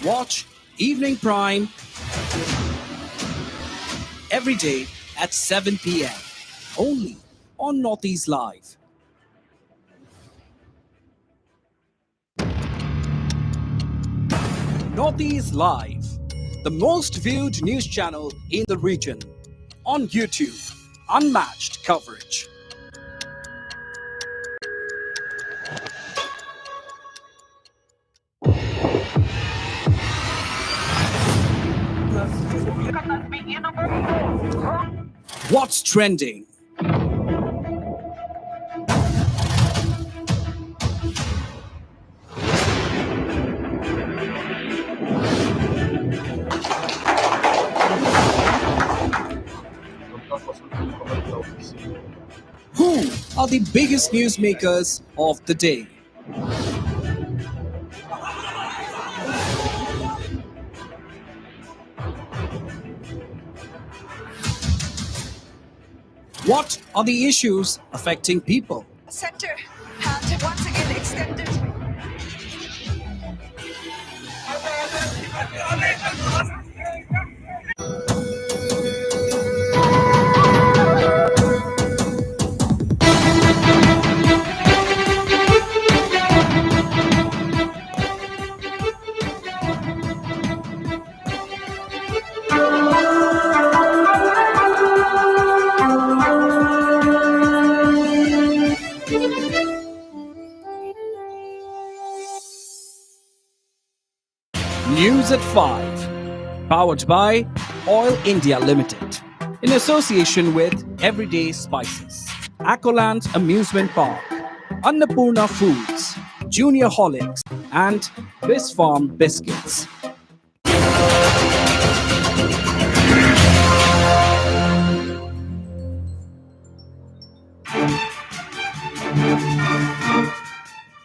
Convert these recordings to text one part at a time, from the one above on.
Watch Evening Prime every day at 7 p.m. only on Northeast Live. Northeast Live, the most viewed news channel in the region. On YouTube, unmatched coverage. What's trending? Who are the biggest newsmakers of the day? What are the issues affecting people? Center hand once again extended. News at 5, powered by Oil India Limited, in association with Everyday Spices, Accoland Amusement Park, Annapurna Foods, Junior Holics, and Biz Farm Biscuits.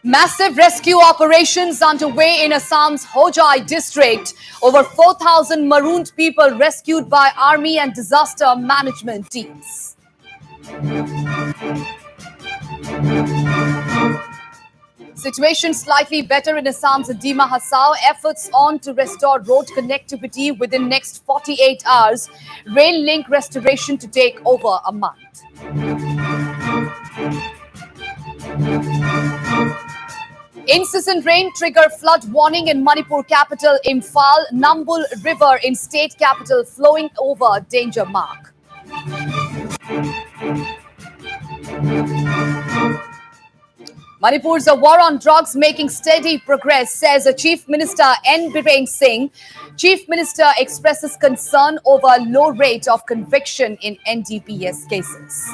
Massive rescue operations underway in Assam's Hojai district. Over 4,000 marooned people rescued by army and disaster management teams. Situation slightly better in Assam's Dima Hasao. Efforts on to restore road connectivity within next 48 hours. Rail link restoration to take over a month. Incessant rain trigger flood warning in Manipur capital Imphal. Nambul River in state capital flowing over danger mark. Manipur's war on drugs making steady progress, says Chief Minister N. Biren Singh. Chief Minister expresses concern over low rate of conviction in NDPS cases.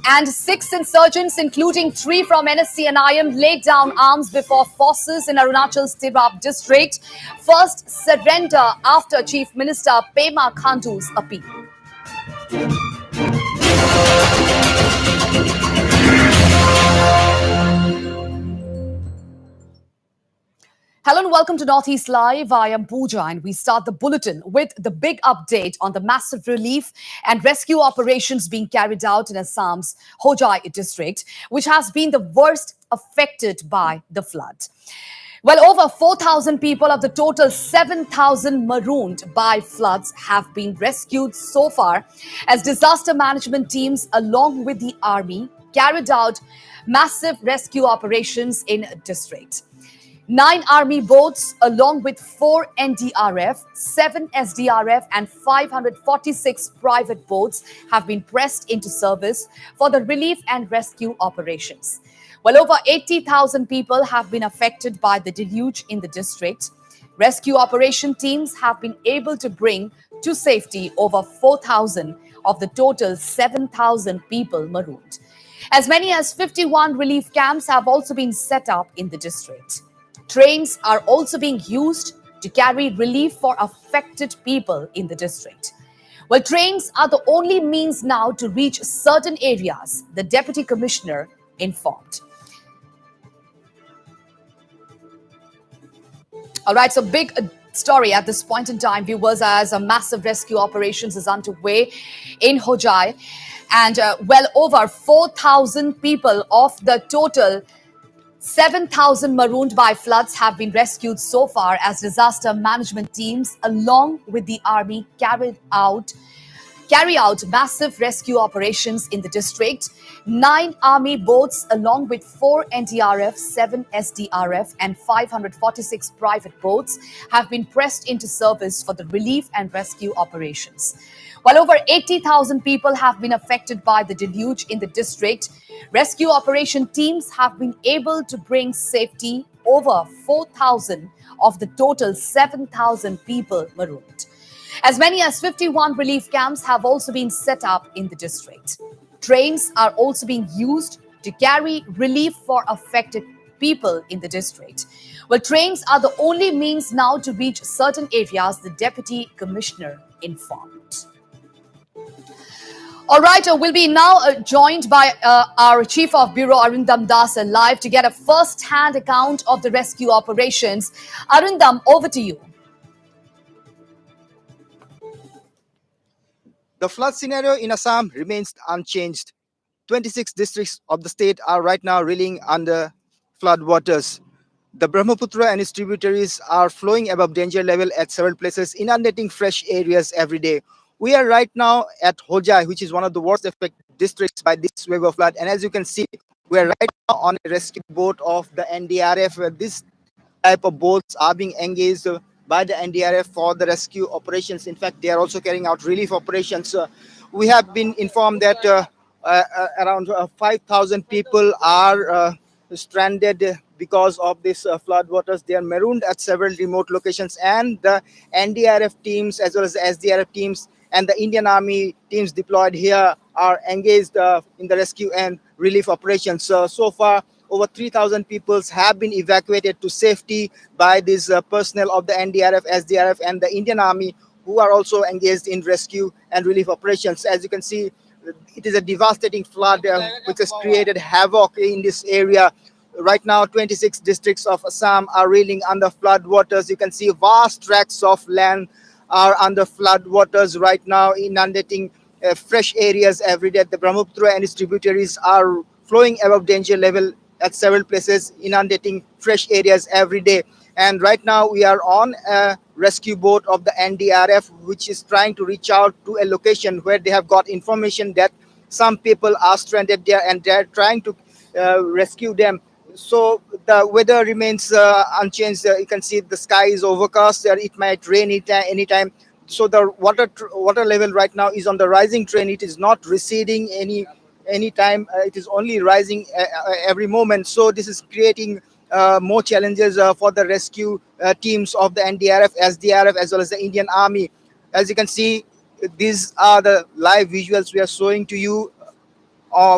And 6 insurgents, including 3 from NSC and IM, laid down arms before forces in Arunachal's Tirap district. First surrender after Chief Minister Pema Khandu's appeal. Hello and welcome to Northeast Live. I am Pooja and we start the bulletin with the big update on the massive relief and rescue operations being carried out in Assam's Hojai district, which has been the worst affected by the flood. Well, over 4,000 people of the total 7,000 marooned by floods have been rescued so far as disaster management teams along with the army carried out massive rescue operations in district. 9 army boats along with 4 NDRF, 7 SDRF and 546 private boats have been pressed into service for the relief and rescue operations. Well, over 80,000 people have been affected by the deluge in the district. Rescue operation teams have been able to bring to safety over 4,000 of the total 7,000 people marooned. As many as 51 relief camps have also been set up in the district. Trains are also being used to carry relief for affected people in the district. Well, trains are the only means now to reach certain areas, the Deputy Commissioner informed. All right, so big story at this point in time, viewers, as a massive rescue operations is underway in Hojai. And well over 4,000 people of the total 7,000 marooned by floods have been rescued so far as disaster management teams, along with the army, carry out massive rescue operations in the district. 9 army boats, along with 4 NDRF, 7 SDRF, and 546 private boats, have been pressed into service for the relief and rescue operations. While over 80,000 people have been affected by the deluge in the district, rescue operation teams have been able to bring safety over 4,000 of the total 7,000 people marooned. As many as 51 relief camps have also been set up in the district. Trains are also being used to carry relief for affected people in the district. Well, trains are the only means now to reach certain areas, the deputy commissioner informed. All right, we'll be now joined by our Chief of Bureau, Arundam Das, live to get a first-hand account of the rescue operations. Arundam, over to you. The flood scenario in Assam remains unchanged. 26 districts of the state are right now reeling under flood waters. The Brahmaputra and its tributaries are flowing above danger level at several places, inundating fresh areas every day. We are right now at Hojai, which is one of the worst affected districts by this wave of flood. And as you can see, we are right now on a rescue boat of the NDRF. This type of boats are being engaged by the NDRF for the rescue operations. In fact, they are also carrying out relief operations. We have been informed that around 5,000 people are stranded because of this flood waters. They are marooned at several remote locations, and the NDRF teams as well as the SDRF teams and the Indian Army teams deployed here are engaged in the rescue and relief operations. So far, over 3,000 people have been evacuated to safety by this personnel of the NDRF, SDRF, and the Indian Army, who are also engaged in rescue and relief operations. As you can see, it is a devastating flood which has created havoc in this area. Right now, 26 districts of Assam are reeling under flood waters. You can see vast tracts of land are under flood waters right now, inundating fresh areas every day. The Brahmaputra and its tributaries are flowing above danger level at several places, inundating fresh areas every day. And right now, we are on a rescue boat of the NDRF, which is trying to reach out to a location where they have got information that some people are stranded there, and they're trying to rescue them. So the weather remains unchanged. You can see the sky is overcast. It might rain anytime. So the water level right now is on the rising trend. It is not receding any time. It is only rising every moment. So this is creating more challenges for the rescue teams of the NDRF, SDRF, as well as the Indian Army. As you can see, these are the live visuals we are showing to you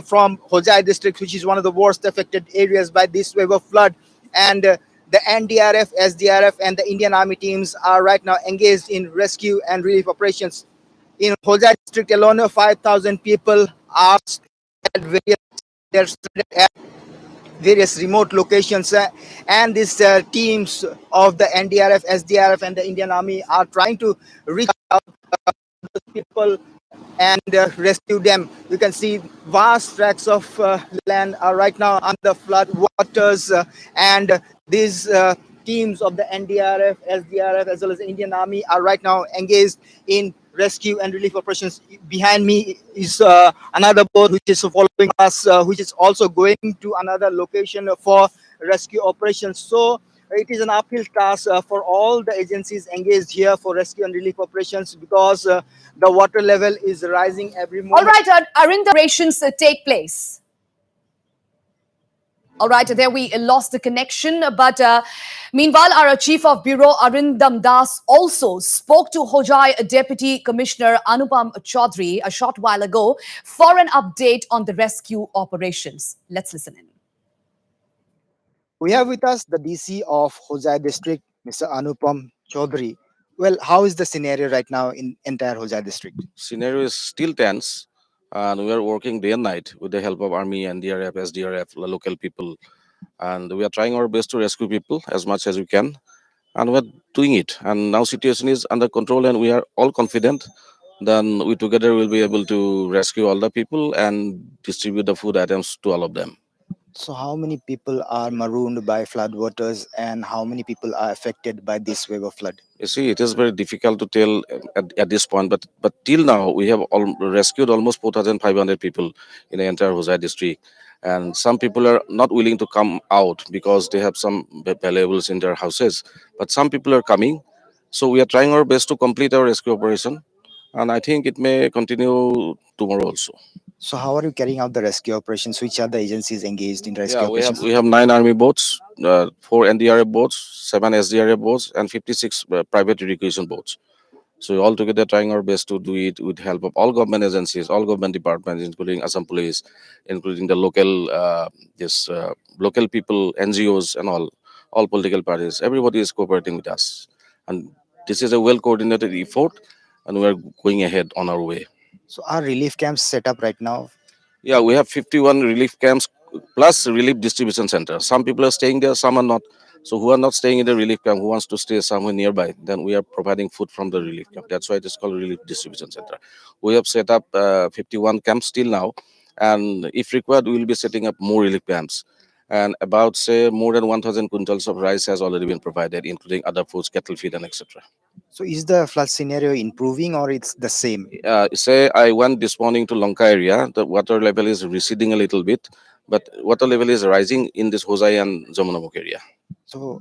from Hojai district, which is one of the worst affected areas by this wave of flood. And the NDRF, SDRF, and the Indian Army teams are right now engaged in rescue and relief operations. In Hojai district alone, 5,000 people are at various remote locations, and these teams of the NDRF, SDRF, and the Indian Army are trying to reach out to people and rescue them. You can see vast tracts of land are right now under flood waters, and these teams of the NDRF, SDRF, as well as the Indian Army are right now engaged in rescue and relief operations. Behind me is another boat which is following us, which is also going to another location for rescue operations. So it is an uphill task for all the agencies engaged here for rescue and relief operations, because the water level is rising every All moment. right, Arundam, operations take place. All right, there we lost the connection. But meanwhile, our Chief of Bureau, Arundam Das, also spoke to Hojai Deputy Commissioner Anupam Chaudhary a short while ago for an update on the rescue operations. Let's listen in. We have with us the DC of Hojai district, Mr. Anupam Chaudhary. Well, how is the scenario right now in entire Hojai district? Scenario is still tense, and we are working day and night with the help of Army and DRF, SDRF, the local people, and we are trying our best to rescue people as much as we can, and we're doing it. And now situation is under control, and we are all confident then we together will be able to rescue all the people and distribute the food items to all of them. So, how many people are marooned by floodwaters, and how many people are affected by this wave of flood? You see, it is very difficult to tell at this point, but till now we have rescued almost 4,500 people in the entire Hosai district, and some people are not willing to come out because they have some valuables in their houses. But some people are coming, so we are trying our best to complete our rescue operation, and I think it may continue tomorrow also. So, how are you carrying out the rescue operations? Which are the agencies engaged in rescue Yeah, operations? we have 9 army boats, 4 NDRF boats, 7 SDRF boats, and 56 private irrigation boats. So altogether, trying our best to do it with help of all government agencies, all government departments, including Assam Police, including the local, local people, NGOs, and all political parties. Everybody is cooperating with us, and this is a well coordinated effort, and we are going ahead on our way. So, are relief camps set up right now? Yeah, we have 51 relief camps plus relief distribution centers. Some people are staying there, some are not. So who are not staying in the relief camp, who wants to stay somewhere nearby, then we are providing food from the relief camp. That's why it is called relief distribution center. We have set up 51 camps till now, and if required, we will be setting up more relief camps. And about say more than 1,000 quintals of rice has already been provided, including other foods, cattle feed, and etc. So, is the flood scenario improving or it's the same? Say I went this morning to Lanka area, the water level is receding a little bit, but water level is rising in this Hosai and Jamunamukh area. So,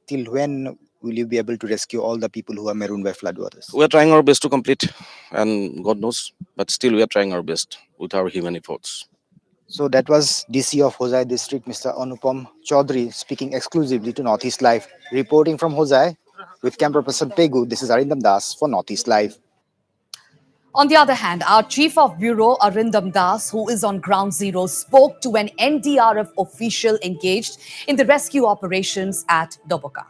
till when will you be able to rescue all the people who are marooned by floodwaters? We are trying our best to complete, and God knows, but still we are trying our best with our human efforts. So that was DC of Hosai district, Mr. Anupam Chaudhary, speaking exclusively to Northeast Live. Reporting from Hosai with camera person Pegu, this is Arindam Das for Northeast Live. On the other hand, our Chief of Bureau, Arindam Das, who is on ground zero, spoke to an NDRF official engaged in the rescue operations at Doboka.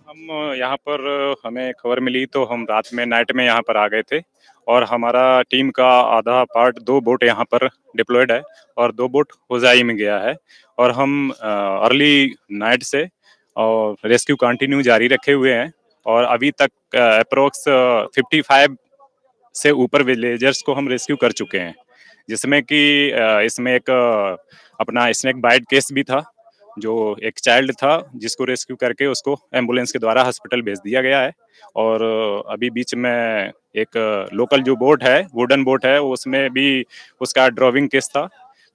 हम यहाँ पर हमें खबर मिली तो हम रात में night में यहाँ पर आ गए थे और हमारा टीम का आधा पार्ट 2 बोट यहाँ पर डिप्लॉयड है और 2 बोट होजाई में गया है और हम अर्ली नाइट से और रेस्क्यू कंटिन्यू जारी रखे हुए हैं और अभी तक अप्रोक्स 55 से ऊपर विलेजर्स को हम रेस्क्यू कर चुके हैं, जिसमें कि इसमें एक अपना स्नेक बाइट केस भी था, जो एक चाइल्ड था जिसको रेस्क्यू करके उसको एम्बुलेंस के द्वारा हॉस्पिटल भेज दिया गया है। और अभी बीच में एक लोकल जो बोट है, वुडन बोट है, उसमें भी उसका ड्राइविंग केस था,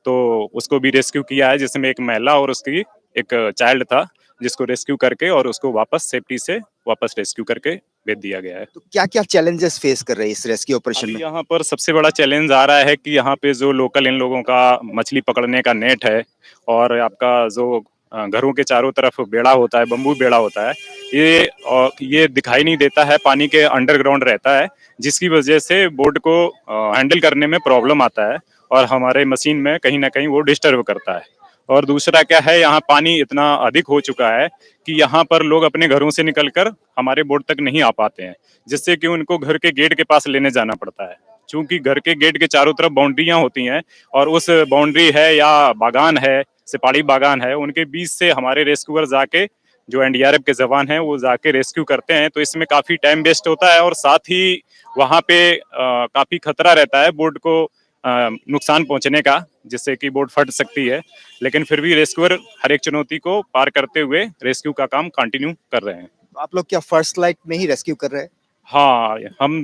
तो उसको भी रेस्क्यू किया है, जिसमें एक महिला और उसकी एक चाइल्ड था, जिसको रेस्क्यू करके और उसको वापस सेफ्टी से वापस रेस्क्यू करके भेज दिया गया है। तो क्या क्या चैलेंजेस फेस कर रहे हैं इस रेस्क्यू ऑपरेशन में? यहाँ पर सबसे बड़ा चैलेंज आ रहा है कि यहाँ पे जो लोकल इन लोगों का मछली पकड़ने का नेट है और आपका जो घरों के चारों तरफ बेड़ा होता है, बम्बू बेड़ा होता है, ये दिखाई नहीं देता है, पानी के अंडरग्राउंड रहता है, जिसकी वजह से बोट को हैंडल करने में प्रॉब्लम आता है और हमारे मशीन में कहीं ना कहीं वो डिस्टर्ब करता है। और दूसरा क्या है, यहाँ पानी इतना अधिक हो चुका है कि यहाँ पर लोग अपने घरों से निकलकर हमारे बोट तक नहीं आ पाते हैं, जिससे कि उनको घर के गेट के पास लेने जाना पड़ता है, क्योंकि घर के गेट के चारों तरफ बाउंड्रियां होती हैं और उस बाउंड्री है या बागान है, सिपाही बागान है, उनके बीच से हमारे रेस्क्यूअर जाके जो एनडीआरएफ के जवान हैं वो जाके रेस्क्यू करते हैं, तो इसमें काफी टाइम वेस्ट होता है और साथ ही वहाँ पे काफी खतरा रहता है बोट को नुकसान पहुंचने का, जिससे कि बोट फट सकती है, लेकिन फिर भी रेस्क्यूअर हर एक चुनौती को पार करते हुए रेस्क्यू का काम कंटिन्यू कर रहे हैं। तो आप लोग क्या फर्स्ट लाइट में ही रेस्क्यू कर रहे हैं? हाँ, हम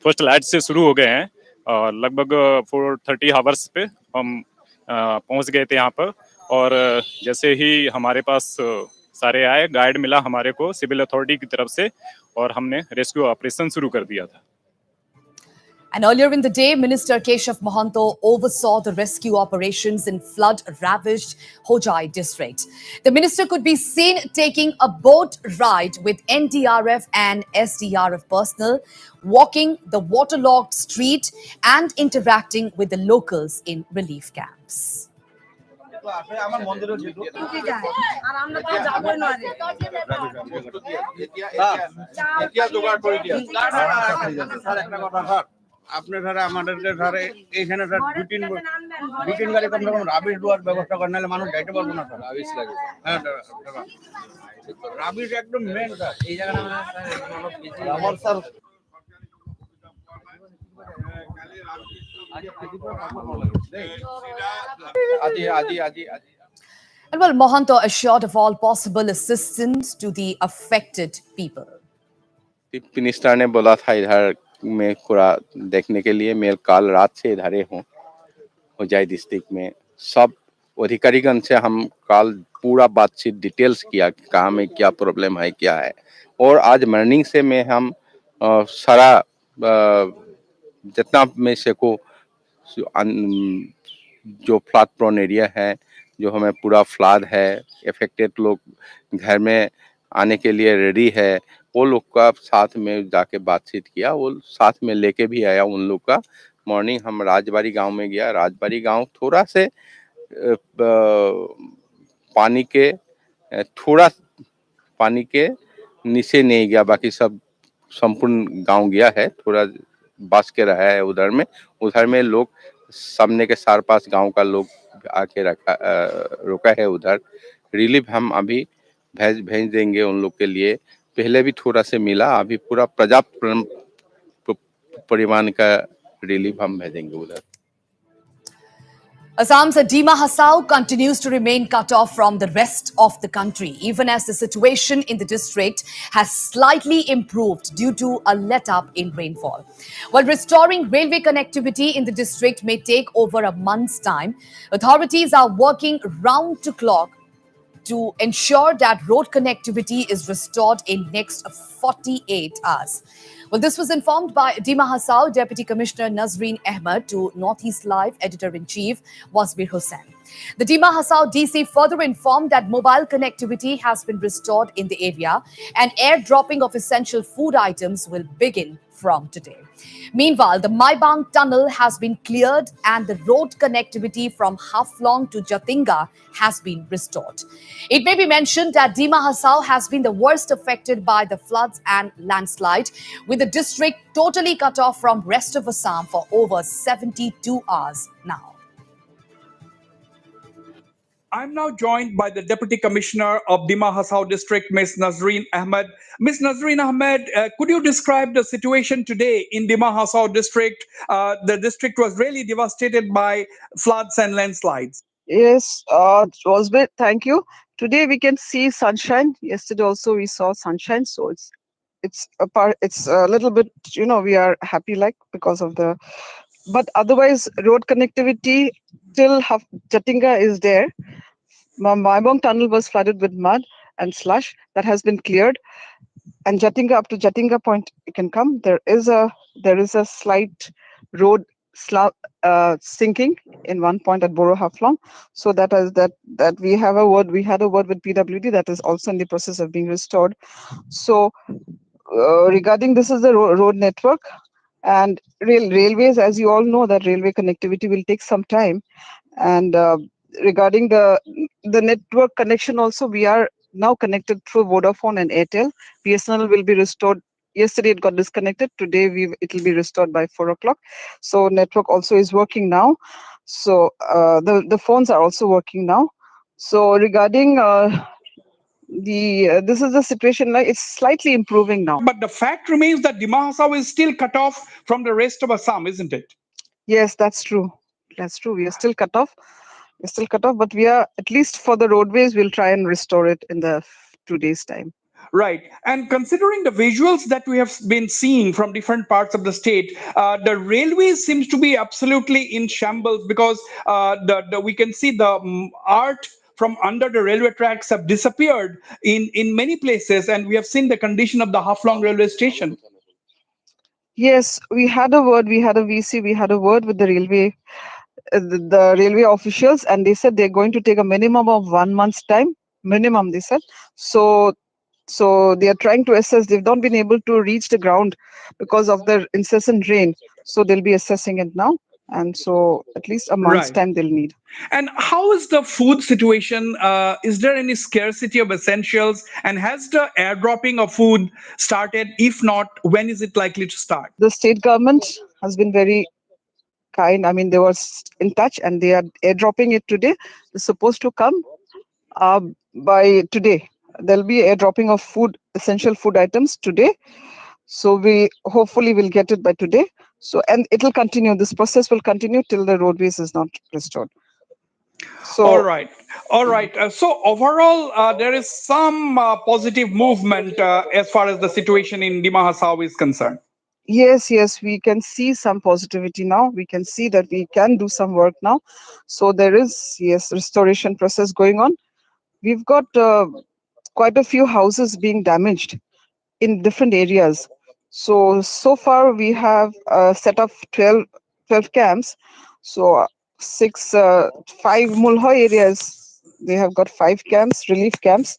फर्स्ट लाइट से शुरू हो गए हैं, लगभग 430 आवर्स पे हम पहुंच गए थे यहाँ पर, और जैसे ही हमारे पास सारे आए, गाइड मिला हमारे को सिविल अथॉरिटी की तरफ से, और हमने रेस्क्यू ऑपरेशन शुरू कर दिया था। And earlier in the day, Minister Keshav Mohanto oversaw the rescue operations in flood-ravaged Hojai district. The minister could be seen taking a boat ride with NDRF and SDRF personnel, walking the waterlogged street and interacting with the locals in relief camps. আপনার ধারে আমাদেরকে ধারে এইখানে sir দুই তিন গাড়ি কম রকম rubbish দেওয়ার ব্যবস্থা করে, নাহলে মানুষ যাইতে পারবো না স্যার। রাবিশ লাগে, হ্যাঁ রাবিশ একদম মেন স্যার এই জায়গাটা। আমার sir And well, Mohanto assured of all possible assistance to the affected people. Chief minister ने बोला था इधर में पूरा देखने के लिए। मैं कल रात से इधर ही हूँ होजाई डिस्ट्रिक्ट में। सब अधिकारीगण से हम कल पूरा बातचीत डिटेल्स किया कि कहाँ में क्या प्रॉब्लम है क्या है। और आज मॉर्निंग से मैं हम सारा जितना में से को जो फ्लड प्रोन एरिया है, जो हमें पूरा फ्लड है, अफेक्टेड लोग घर में आने के लिए रेडी है, वो लोग का साथ में जाके बातचीत किया। वो साथ में लेके भी आया उन लोग का। मॉर्निंग हम राजबाड़ी गांव में गया। राजबाड़ी गांव थोड़ा से पानी के थोड़ा पानी के नीचे नहीं गया, बाकी सब संपूर्ण गांव गया है। थोड़ा बस के रहा है उधर में लोग सामने के सार पास गांव का लोग आके रुका है उधर। रिलीफ हम अभी भेज देंगे उन लोग के लिए। पहले भी थोड़ा से मिला, अभी पूरा पर्याप्त परिमाण का रिलीफ हम भेजेंगे उधर। Assam's Dima Hasao continues to remain cut off from the rest of the country, even as the situation in the district has slightly improved due to a let-up in rainfall. While restoring railway connectivity in the district may take over a month's time, authorities are working round the clock to ensure that road connectivity is restored in next 48 hours. Well, this was informed by Dima Hasao, Deputy Commissioner Nazreen Ahmed, to Northeast Live Editor-in-Chief Wasbir Hussain. The Dima Hasao DC further informed that mobile connectivity has been restored in the area and airdropping of essential food items will begin from today. Meanwhile, the Maibang tunnel has been cleared and the road connectivity from Haflong to Jatinga has been restored. It may be mentioned that Dima Hasao has been the worst affected by the floods and landslide, with the district totally cut off from rest of Assam for over 72 hours now. I'm now joined by the Deputy Commissioner of Dima Hasao District, Ms. Nazreen Ahmed. Ms. Nazreen Ahmed, could you describe the situation today in Dima Hasao District? The district was really devastated by floods and landslides. Yes, Rosbeth, thank you. Today we can see sunshine. Yesterday also we saw sunshine, so it's a little bit, we are happy because of the, but otherwise road connectivity till Jatinga is there. Maibong tunnel was flooded with mud and slush that has been cleared, and Jatinga up to Jatinga point you can come. There is a slight road sinking in one point at Borah Haflong. So that we had a word with PWD that is also in the process of being restored. So regarding this is the road network and railways, as you all know, that railway connectivity will take some time. And regarding the network connection also, we are now connected through Vodafone and Airtel. BSNL will be restored. Yesterday it got disconnected. Today it will be restored by 4 o'clock. So network also is working now. So the phones are also working now. So regarding this is the situation, it's slightly improving now. But the fact remains that Dima Hasao is still cut off from the rest of Assam, isn't it? Yes, that's true. That's true. We are still cut off. But we are, at least for the roadways, we'll try and restore it in the 2 days' time. Right. And considering the visuals that we have been seeing from different parts of the state, the railways seems to be absolutely in shambles because we can see the art from under the railway tracks have disappeared in many places, and we have seen the condition of the Haflong railway station. Yes, we had a word. We had a VC. We had a word with the railway. The railway officials, and they said they're going to take a minimum of 1 month's time. Minimum, they said. So they are trying to assess. They've not been able to reach the ground because of the incessant rain. So they'll be assessing it now. And so at least a month's time they'll need. And how is the food situation? Is there any scarcity of essentials? And has the airdropping of food started? If not, when is it likely to start? The state government has been very kind. I mean, they were in touch and they are airdropping it today. It's supposed to come by today. There'll be airdropping of food, essential food items today. So we hopefully will get it by today. So, and it will continue. This process will continue till the roadways is not restored. So, All right. All right. So overall, there is some positive movement as far as the situation in Dima Hasao is concerned. yes, we can see some positivity now. We can see that we can do some work now. So there is, yes, restoration process going on. We've got quite a few houses being damaged in different areas. So far we have set up 12 camps. So five Mulhoy areas, they have got 5 camps, relief camps,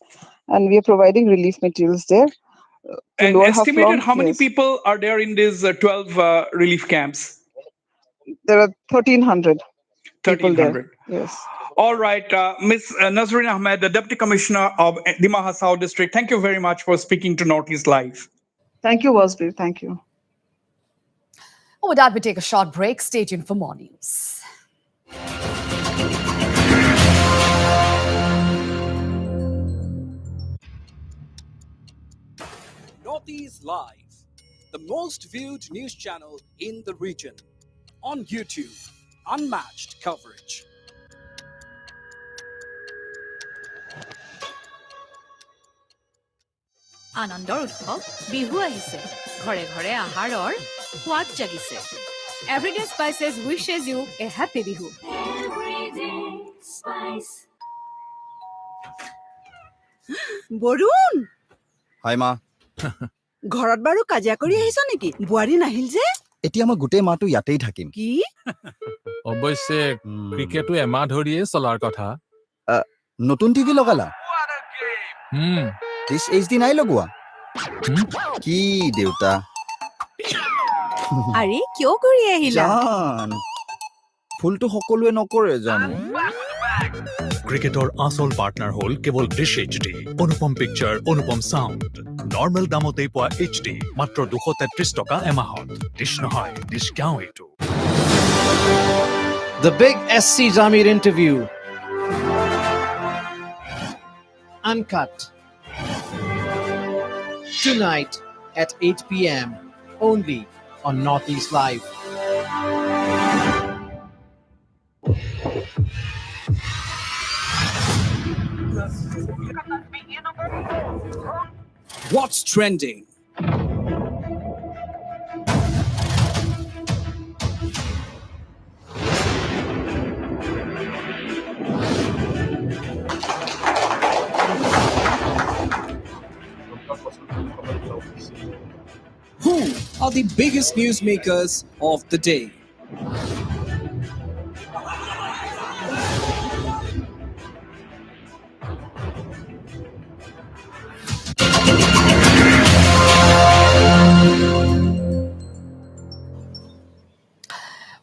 and we are providing relief materials there. To And Lower estimated Haflong, how many yes, people are there in these 12 relief camps? there are 1,300 people there. 1,300. Yes. All right. Ms. Nazreen Ahmed, the Deputy Commissioner of Dima Hasao District, thank you very much for speaking to Northeast Live. Thank you, Wasbir. Thank you. With that, we take a short break. Stay tuned for more news. Northeast Live, the most viewed news channel in the region. On YouTube, unmatched coverage. আনন্দৰ উৎসৱ বিহু আহিছে ঘৰে ঘৰে আহাৰৰ সোৱাদ জাগিছে Everyday Spices wishes you a happy Bihu Barun hi মা ঘৰত বাৰু কাজিয়া কৰি আহিছ নেকি বোৱাৰী নাহিল যে এতিয়া মই গোটেই মাহটো ইয়াতেই থাকিম কি অৱশ্যে ক্ৰিকেটো এমাহ ধৰিয়ে চলাৰ কথা নতুন টিভি লগালা দিছ এইচডি নাই লগোৱা কি দেউতা আৰে কিয় কৰি আহিলা জান ফুলটো সকলোৱে নকৰে জানো ক্ৰিকেটৰ আসল পাৰ্টনাৰ হ'ল কেৱল ডিছ এইচডি অনুপম পিকচাৰ অনুপম সাউণ্ড নৰ্মেল দামতেই পোৱা এইচডি মাত্ৰ 233 টকা এমাহত ডিছ নহয় ডিছ গাঁও এইটো The big SC Zamir interview. Uncut. Tonight at 8 p.m. only on Northeast Live. What's trending? Who are the biggest newsmakers of the day?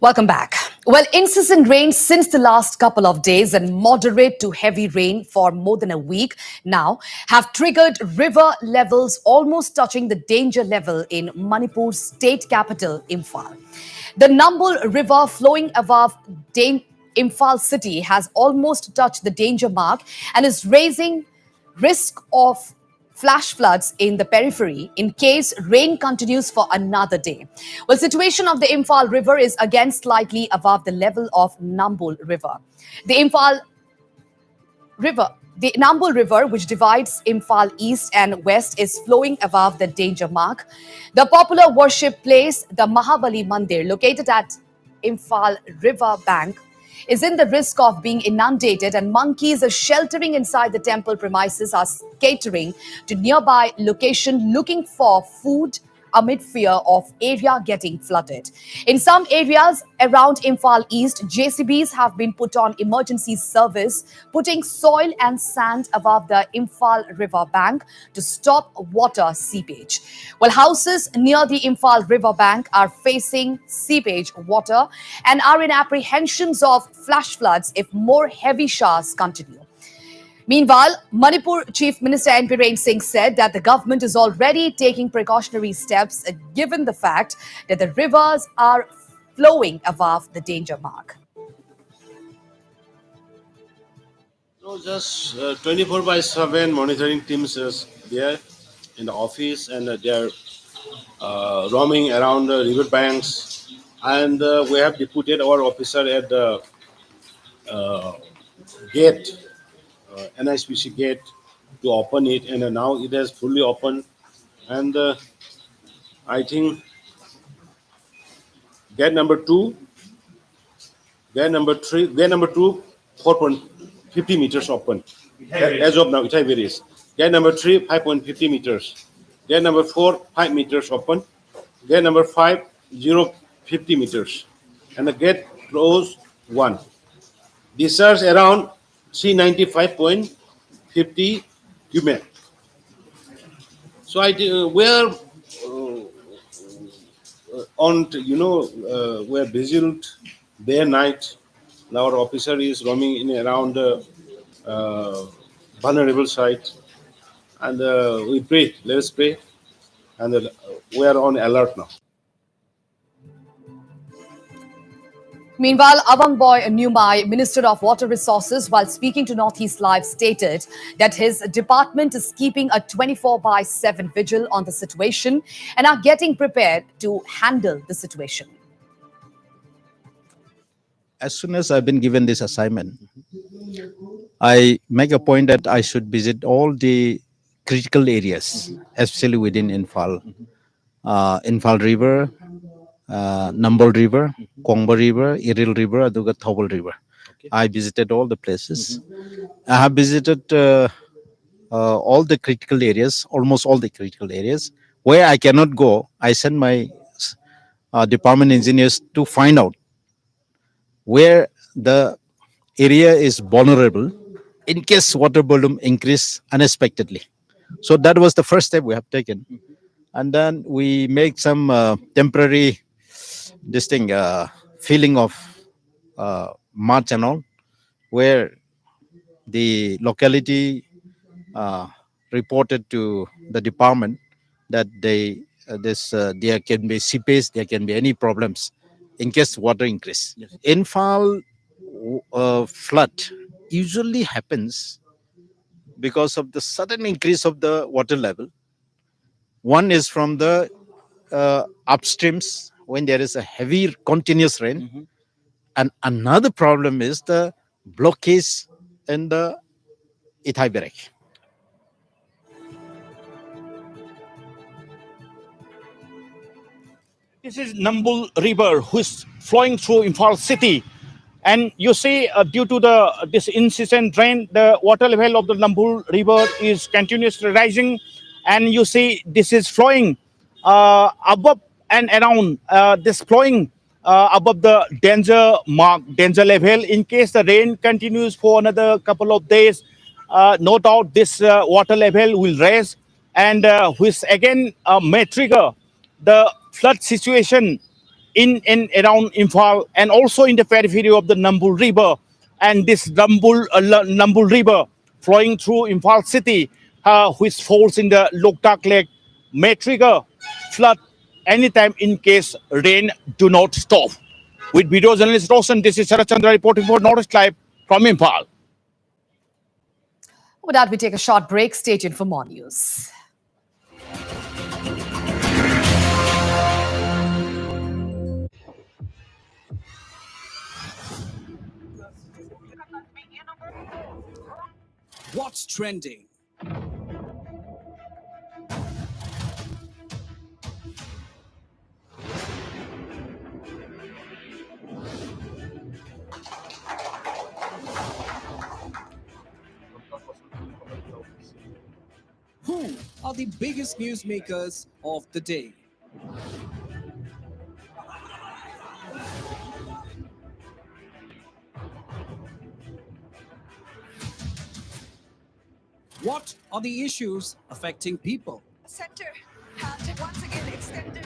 Welcome back. Well, incessant rain since the last couple of days and moderate to heavy rain for more than a week now have triggered river levels almost touching the danger level in Manipur's state capital, Imphal. The Nambul River flowing above Imphal city has almost touched the danger mark and is raising risk of flash floods in the periphery in case rain continues for another day. Well, situation of the Imphal River is again slightly above the level of Nambul River. The Nambul River, which divides Imphal east and west, is flowing above the danger mark. The popular worship place, the Mahabali Mandir, located at Imphal River bank, is in the risk of being inundated, and monkeys are sheltering inside the temple premises are scattering to nearby location looking for food amid fear of area getting flooded. In some areas around Imphal East, JCBs have been put on emergency service, putting soil and sand above the Imphal River bank to stop water seepage. Well, houses near the Imphal River bank are facing seepage water and are in apprehensions of flash floods if more heavy showers continue. Meanwhile, Manipur Chief Minister N. Biren Singh said that the government is already taking precautionary steps given the fact that the rivers are flowing above the danger mark. So just 24/7 monitoring teams is there in the office, and they are roaming around the river banks and we have deputed our officer at the gate, NISPC gate, to open it, and now it has fully opened. And I think gate number two, gate number three, gate number two, 4.50 meters open. As of now, it varies. Gate number three, 5.50 meters. Gate number four, 5 meters open. Gate number 5, 0.50 meters. And the gate close 1. Discharge around 395.50 cubic. So I we are on, we are vigilant day and night. And our officer is roaming in around vulnerable site. And we pray, let us pray. And we are on alert now. Meanwhile, Awangboy Nyumai, Minister of Water Resources, while speaking to Northeast Live, stated that his department is keeping a 24/7 vigil on the situation and are getting prepared to handle the situation. As soon as I've been given this assignment, I make a point that I should visit all the critical areas, especially within Infal. Infal River, Nambol River, Kongba River, Iril River, aduga Thobal River. I visited all the places. I have visited all the critical areas, almost all the critical areas. Where I cannot go, I send my department engineers to find out where the area is vulnerable in case water volume increase unexpectedly. So that was the first step we have taken. And then we make some temporary feeling of march and all, where the locality reported to the department that there can be seepage, there can be any problems in case water increase. Yes. Infall flood usually happens because of the sudden increase of the water level. One is from the upstreams when there is a heavy continuous rain, and another problem is the blockage in the Ithai. This is Nambul River, which flowing through Imphal city. And you see, due to this incessant rain, the water level of the Nambul River is continuously rising. And you see, this is flowing above and around, this flowing above the danger mark, danger level. In case the rain continues for another couple of days, no doubt this water level will rise, and which again may trigger the flood situation in and around Imphal and also in the periphery of the Nambul River. And this Nambul River flowing through Imphal city, which falls in the Loktak Lake, may trigger flood anytime in case rain do not stop. With video journalist Roshan, this is Sarah Chandra reporting for Northeast Live from Imphal. With that, we take a short break. Stay tuned for more news. What's trending? Who are the biggest newsmakers of the day? What are the issues affecting people? Center hand once again extended.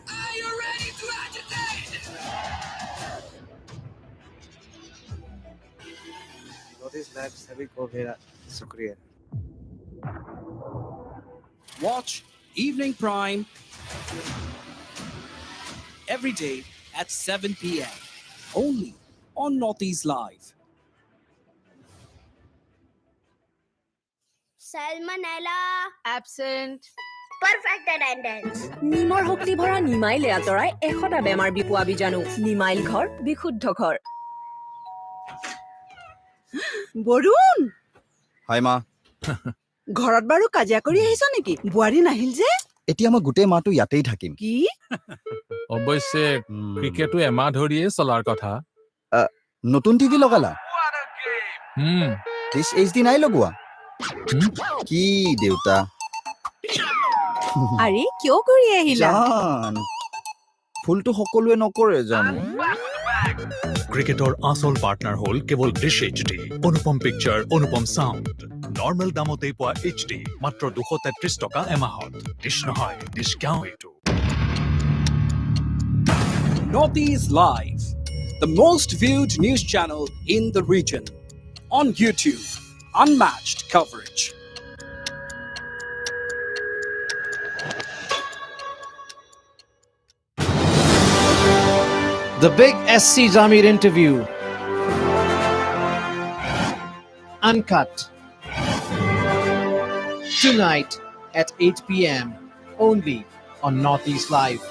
Are you ready to agitate? Notice Live सभी को मेरा शुक्रिया. Watch Evening Prime every day at 7 p.m. only on Northeast Live. Salmonella. Absent. Perfect attendance. নিমৰ শক্তি ভৰা নিমাইলে আঁতৰাই 100টা বেমাৰ বিপুৱা বীজাণু নিমাইল ঘৰ বিশুদ্ধ ঘৰ বৰুণ হাই মা ঘৰত বাৰু কাজিয়া কৰি আহিছ নেকি বোৱাৰী নাহিল যে এতিয়া মই গোটেই মাহটো ইয়াতেই থাকিম কি অৱশ্যে ক্ৰিকেটো এমাহ ধৰিয়ে চলাৰ কথা নতুন টিভি লগালা দিছ HD নাই লগোৱা কি দেউতা আৰে কিয় কৰি আহিলা জান ফুলটো সকলোৱে নকৰে জানো ক্ৰিকেটৰ আচল পাৰ্টনাৰ হ'ল কেৱল ডিছ HD অনুপম পিকচাৰ অনুপম চাউণ্ড নৰ্মেল দামতেই পোৱা HD মাত্ৰ 233 টকা এমাহত ডিছ নহয় ডিছ কিয় এইটো Northeast Live, the most viewed news channel in the region. On YouTube, unmatched coverage. The big SC Jamir interview. Uncut. Tonight at 8 p.m. only on Northeast Live.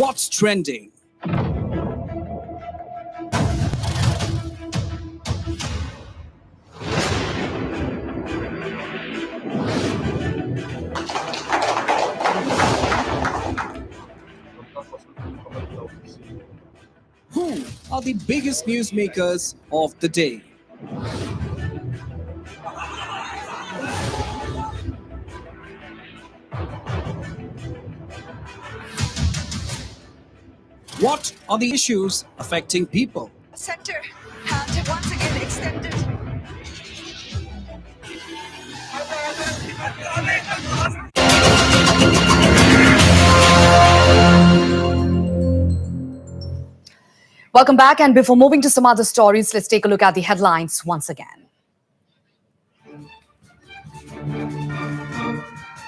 What's trending? Who are the biggest newsmakers of the day? What are the issues affecting people? Center hand once again extended. Welcome back. And before moving to some other stories, let's take a look at the headlines once again.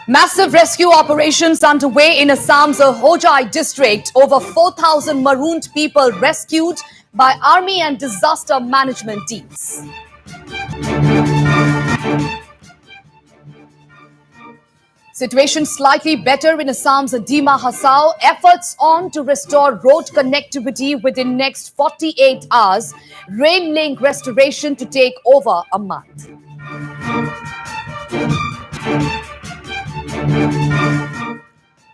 Massive rescue operations underway in Assam's Hojai district. Over 4,000 marooned people rescued by army and disaster management teams. Situation slightly better in Assam's Dima Hasao. Efforts on to restore road connectivity within next 48 hours. Rail link restoration to take over a month.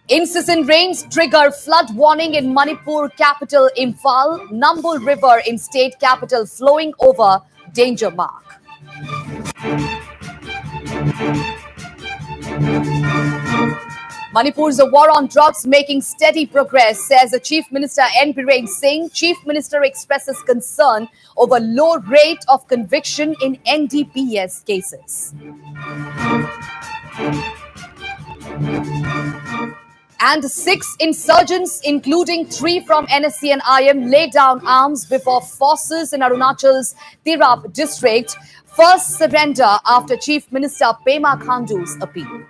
Incessant rains trigger flood warning in Manipur capital Imphal. Nambul River in state capital flowing over danger mark. Manipur's war on drugs making steady progress, says the Chief Minister N. Biren Singh. Chief Minister expresses concern over low rate of conviction in NDPS cases. And 6 insurgents, including 3 from NSC and IM, laid down arms before forces in Arunachal's Tirap district. First surrender after Chief Minister Pema Khandu's appeal.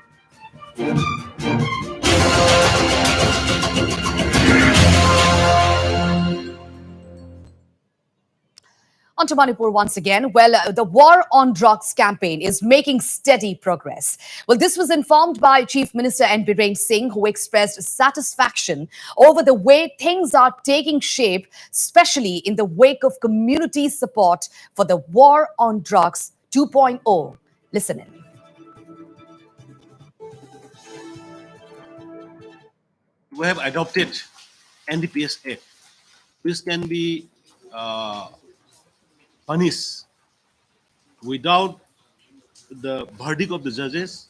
On to Manipur once again. Well, the war on drugs campaign is making steady progress. Well, this was informed by Chief Minister N. Biren Singh, who expressed satisfaction over the way things are taking shape, especially in the wake of community support for the war on drugs 2.0. Listen in. We have adopted NDPS Act, which can be punished without the verdict of the judges.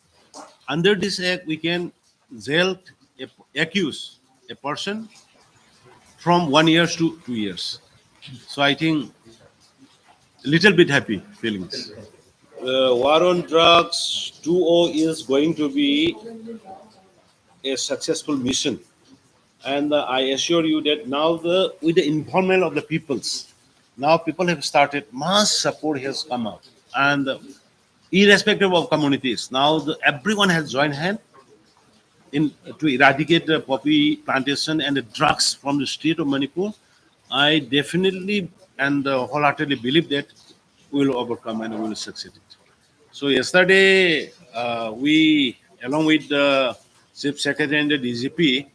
Under this act, we can jail accuse a person from 1 year to 2 years. So I think a little bit happy feelings. War on drugs 2.0 is going to be a successful mission. And I assure you that now with the involvement of the peoples, now people have started, mass support has come out. And irrespective of communities, now everyone has joined hand to eradicate the poppy plantation and the drugs from the state of Manipur, I definitely and wholeheartedly believe that we will overcome and we will succeed it. So yesterday, we, along with the Chief Secretary and the DGP,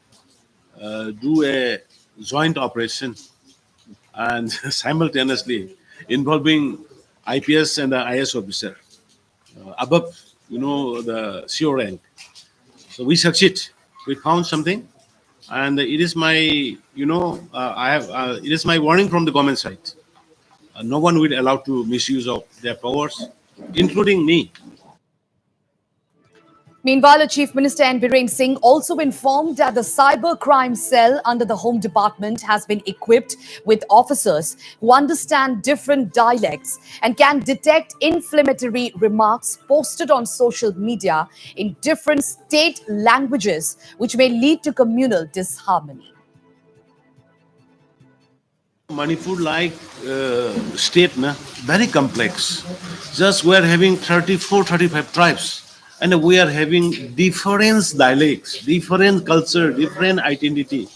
do a joint operation and simultaneously involving IPS and the IS officer above, the CO rank. So we succeed. We found something, and it is my, it is my warning from the government side. No one will allow to misuse of their powers, including me. Meanwhile, the Chief Minister N. Biren Singh also informed that the cyber crime cell under the Home Department has been equipped with officers who understand different dialects and can detect inflammatory remarks posted on social media in different state languages, which may lead to communal disharmony. Manipur like state, very complex. Just we are having 34, 35 tribes. And we are having different dialects, different culture, different identity.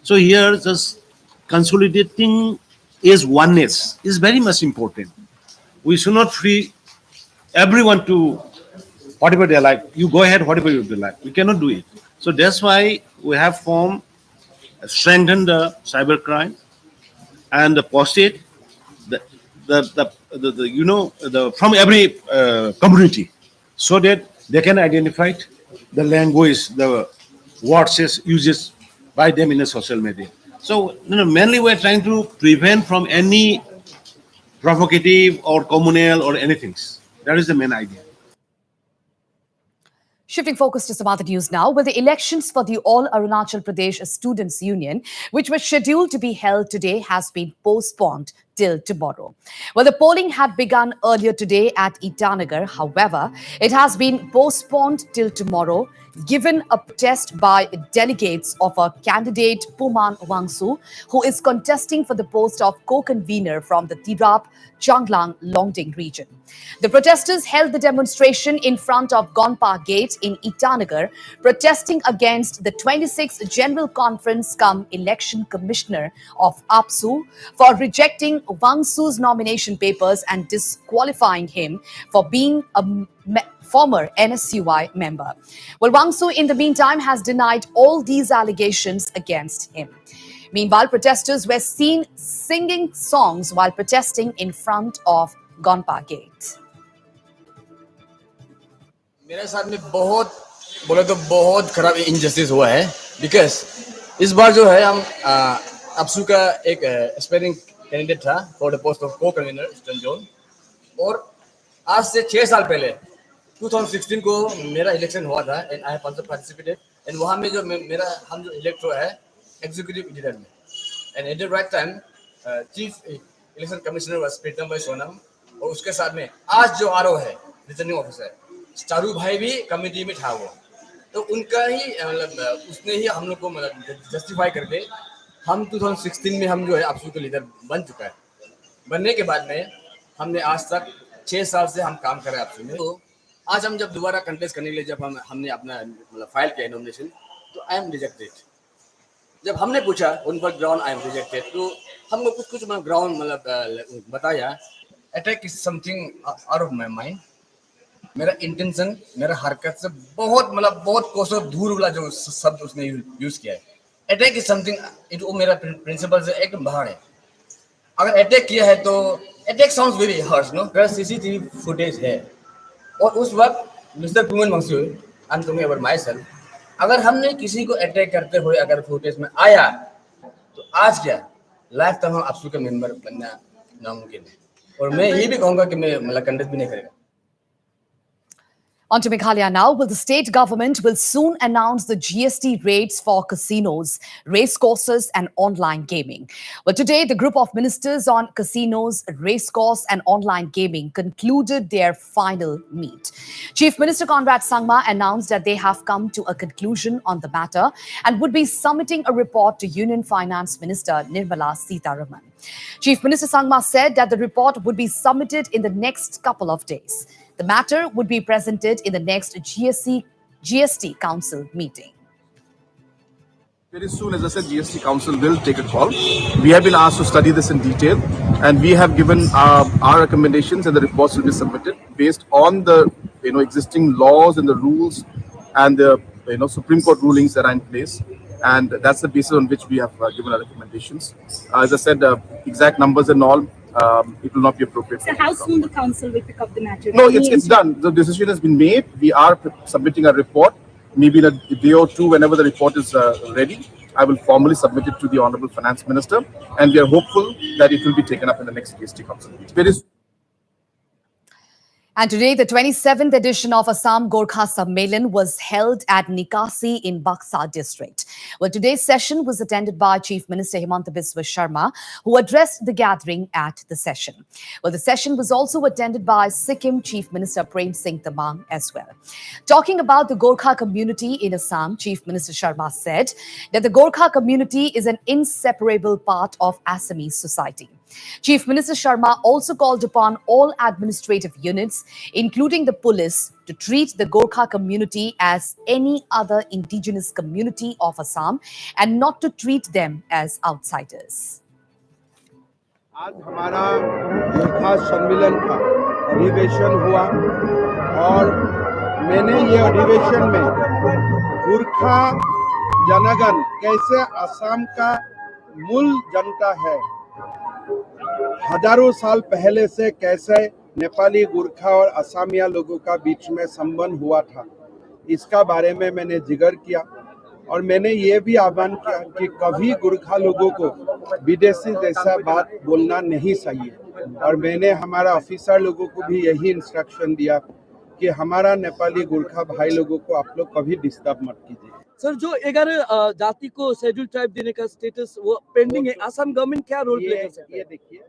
So here, just consolidating is oneness is very much important. We should not free everyone to whatever they like. You go ahead, whatever you like. We cannot do it. So that's why we have formed, strengthened the cybercrime and the posted the from every community, so that they can identify the language, the words uses by them in the social media. So mainly we're trying to prevent from any provocative or communal or anything. That is the main idea. Shifting focus to some other news now, with the elections for the All Arunachal Pradesh Students' Union, which was scheduled to be held today, has been postponed till tomorrow. Well, the polling had begun earlier today at Itanagar. However, it has been postponed till tomorrow, given a protest by delegates of a candidate, Puman Wangsu, who is contesting for the post of co-convener from the Tirap Changlang Longding region. The protesters held the demonstration in front of Gonpa Gate in Itanagar, protesting against the 26th General Conference cum Election Commissioner of APSU for rejecting Wangsu's nomination papers and disqualifying him for being a former NSUI member. Well, Wangsu, in the meantime, has denied all these allegations against him. Meanwhile, protesters were seen singing songs while protesting in front of Gonpa Gate. मेरे साथ में बहुत बोले तो बहुत खराब injustice हुआ है बिकॉज इस बार जो है हम अपसू का एक एस्पायरिंग कैंडिडेट था फॉर द पोस्ट ऑफ को कन्वीनर ईस्टर्न जोन और आज से 6 साल पहले 2016 को मेरा इलेक्शन हुआ था and I have also participated and वहां में जो मेरा हम जो इलेक्ट हुआ है एग्जीक्यूटिव एडिटर में and at the right time chief election commissioner was Pritam भाई सोनम और उसके साथ में आज जो आरओ है रिटर्निंग ऑफिसर चारू भाई भी कमेटी में था वो तो उनका ही मतलब उसने ही हम लोग को मतलब जस्टिफाई करके हम 2016 में हम जो है आपसू के लीडर बन चुका है बनने के बाद में हमने आज तक 6 साल से हम काम कर रहे हैं आपसू में तो आज हम जब दोबारा कंटेस्ट करने के लिए जब हमने अपना मतलब फाइल किया नॉमिनेशन तो आई एम रिजेक्टेड जब हमने पूछा उन पर ग्राउंड आई एम रिजेक्टेड तो हमको कुछ मतलब ग्राउंड मतलब बताया attack is something out of my mind मेरा इंटेंशन मेरा हरकत से बहुत मतलब बहुत कोसों दूर वाला जो शब्द उसने यूज किया है अटैक इज समथिंग इट वो मेरा प्रिंसिपल से एकदम बाहर है अगर अटैक किया है तो attack sounds very harsh no मेरा सीसीटीवी फुटेज है और उस वक्त मिस्टर पुमन वंशु I am talking about myself अगर हमने किसी को अटैक करते हुए अगर फुटेज में आया तो आज क्या लाइफ तक हम आपसू का मेंबर बनना नामुमकिन है और मैं ये भी कहूँगा कि मैं मतलब कंटेस्ट भी नहीं करेगा. On to Meghalaya now. Well, the state government will soon announce the GST rates for casinos, racecourses and online gaming. Well, today, the group of ministers on casinos, racecourse and online gaming concluded their final meet. Chief Minister Conrad Sangma announced that they have come to a conclusion on the matter and would be submitting a report to Union Finance Minister Nirmala Sitharaman. Chief Minister Sangma said that the report would be submitted in the next couple of days. The matter would be presented in the next GST Council meeting. Very soon, as I said, GST Council will take a call. We have been asked to study this in detail, and we have given our recommendations, and the reports will be submitted based on the existing laws and the rules and the Supreme Court rulings that are in place, and that's the basis on which we have given our recommendations. As I said, exact numbers and all, it will not be appropriate. So how soon the council will pick up the matter? No, it's done. The decision has been made. We are submitting a report. Maybe in a day or two, whenever the report is ready, I will formally submit it to the Honorable Finance Minister, and we are hopeful that it will be taken up in the next GST Council meeting. And today, the 27th edition of Assam Gorkha Sammelan was held at Nikasi in Baksa district. Well, today's session was attended by Chief Minister Himanta Biswa Sharma, who addressed the gathering at the session. Well, the session was also attended by Sikkim Chief Minister Prem Singh Tamang as well. Talking about the Gorkha community in Assam, Chief Minister Sharma said that the Gorkha community is an inseparable part of Assamese society. Chief Minister Sharma also called upon all administrative units, including the police, to treat the Gorkha community as any other indigenous community of Assam and not to treat them as outsiders. आज हमारा गोरखा सम्मेलन का अधिवेशन हुआ और मैंने ये अधिवेशन में गोरखा जनगण कैसे असम का मूल जनता है, हजारों साल पहले से कैसे नेपाली गोरखा और असमिया लोगों का बीच में संबंध हुआ था, इसका बारे में मैंने जिक्र किया। और मैंने ये भी आह्वान किया कि कभी गोरखा लोगों को विदेशी जैसा बात बोलना नहीं चाहिए। और मैंने हमारा ऑफिसर लोगों को भी यही इंस्ट्रक्शन दिया कि हमारा नेपाली गोरखा भाई लोगों को आप लोग कभी डिस्टर्ब मत कीजिए। सर, जो 11 जाति को शेड्यूल ट्राइब देने का स्टेटस वो पेंडिंग है, असम गवर्नमेंट क्या रोल प्ले कर सकती है? ये देखिए,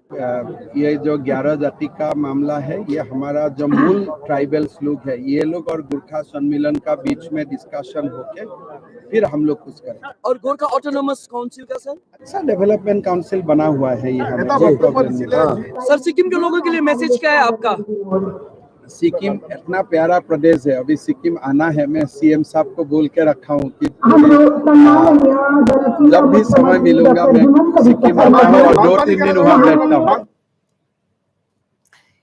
ये जो 11 जाति का मामला है, ये हमारा जो मूल ट्राइबल्स लोग है, ये लोग और गोरखा सम्मेलन का बीच में डिस्कशन होके फिर हम लोग कुछ करें। और गोरखा ऑटोनोमस काउंसिल का सर अच्छा डेवलपमेंट काउंसिल बना हुआ है, ये हमें सर सिक्किम के लोगों के लिए मैसेज क्या है आपका? सिक्किम इतना प्यारा प्रदेश है, अभी सिक्किम आना है। मैं सीएम साहब को बोल के रखा हूँ कि जब भी समय मिलूंगा मैं सिक्किम आता हूँ और 2-3 दिन वहाँ बैठता हूँ।